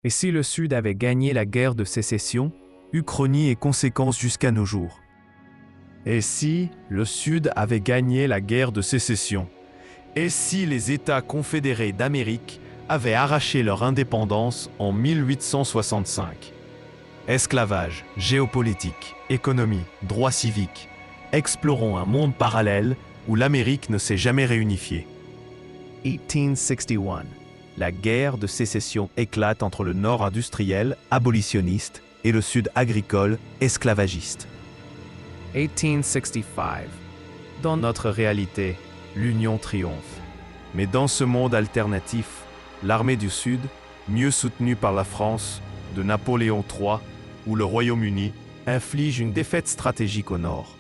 Et si le Sud avait gagné la guerre de sécession, uchronie et conséquences jusqu'à nos jours. Et si le Sud avait gagné la guerre de sécession? Et si les États confédérés d'Amérique avaient arraché leur indépendance en 1865? Esclavage, géopolitique, économie, droits civiques. Explorons un monde parallèle où l'Amérique ne s'est jamais réunifiée. 1861. La guerre de sécession éclate entre le Nord industriel, abolitionniste, et le Sud agricole, esclavagiste. 1865. Dans notre réalité, l'Union triomphe. Mais dans ce monde alternatif, l'armée du Sud, mieux soutenue par la France, de Napoléon III, ou le Royaume-Uni, inflige une défaite stratégique au Nord.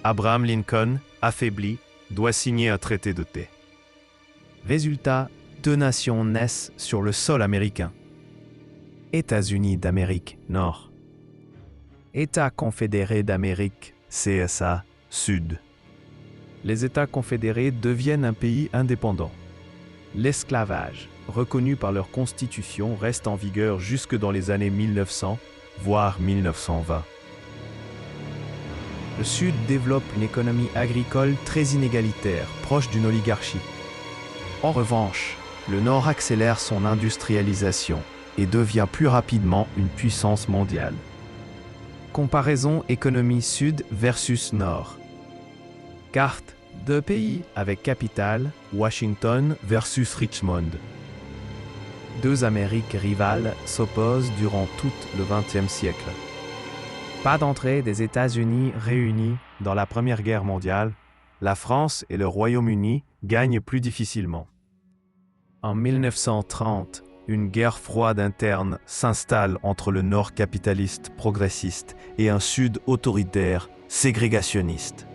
Abraham Lincoln, affaibli, doit signer un traité de paix. Résultat, deux nations naissent sur le sol américain. États-Unis d'Amérique Nord. États confédérés d'Amérique, CSA, Sud. Les États confédérés deviennent un pays indépendant. L'esclavage, reconnu par leur constitution, reste en vigueur jusque dans les années 1900, voire 1920. Le Sud développe une économie agricole très inégalitaire, proche d'une oligarchie. En revanche, le Nord accélère son industrialisation et devient plus rapidement une puissance mondiale. Comparaison économie Sud versus Nord. Carte, deux pays avec capitale, Washington versus Richmond. Deux Amériques rivales s'opposent durant tout le XXe siècle. Pas d'entrée des États-Unis réunis dans la Première Guerre mondiale, la France et le Royaume-Uni gagnent plus difficilement. En 1930, une guerre froide interne s'installe entre le Nord capitaliste progressiste et un Sud autoritaire ségrégationniste.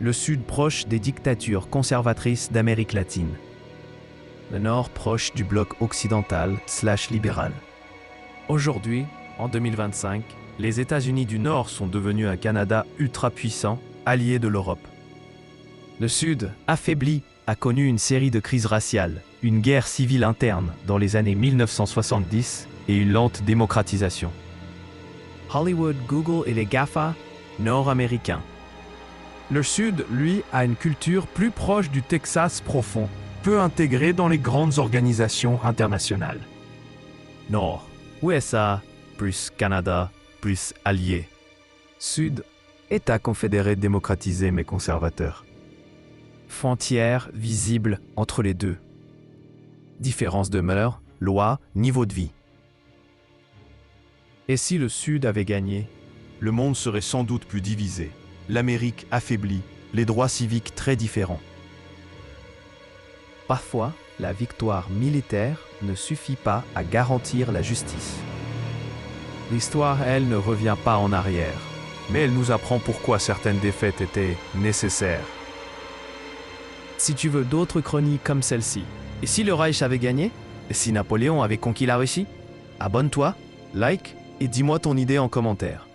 Le Sud proche des dictatures conservatrices d'Amérique latine. Le Nord proche du bloc occidental/libéral. Aujourd'hui, en 2025, les États-Unis du Nord sont devenus un Canada ultra-puissant, allié de l'Europe. Le Sud, affaibli, a connu une série de crises raciales, une guerre civile interne dans les années 1970 et une lente démocratisation. Hollywood, Google et les GAFA, nord-américains. Le Sud, lui, a une culture plus proche du Texas profond, peu intégrée dans les grandes organisations internationales. Nord, USA, plus Canada, plus alliés. Sud, État confédéré démocratisé mais conservateur. Frontières visibles entre les deux. Différence de mœurs, lois, niveau de vie. Et si le Sud avait gagné? Le monde serait sans doute plus divisé, l'Amérique affaiblie, les droits civiques très différents. Parfois, la victoire militaire ne suffit pas à garantir la justice. L'histoire, elle, ne revient pas en arrière, mais elle nous apprend pourquoi certaines défaites étaient nécessaires. Si tu veux d'autres chroniques comme celle-ci, et si le Reich avait gagné? Et si Napoléon avait conquis la Russie? Abonne-toi, like et dis-moi ton idée en commentaire.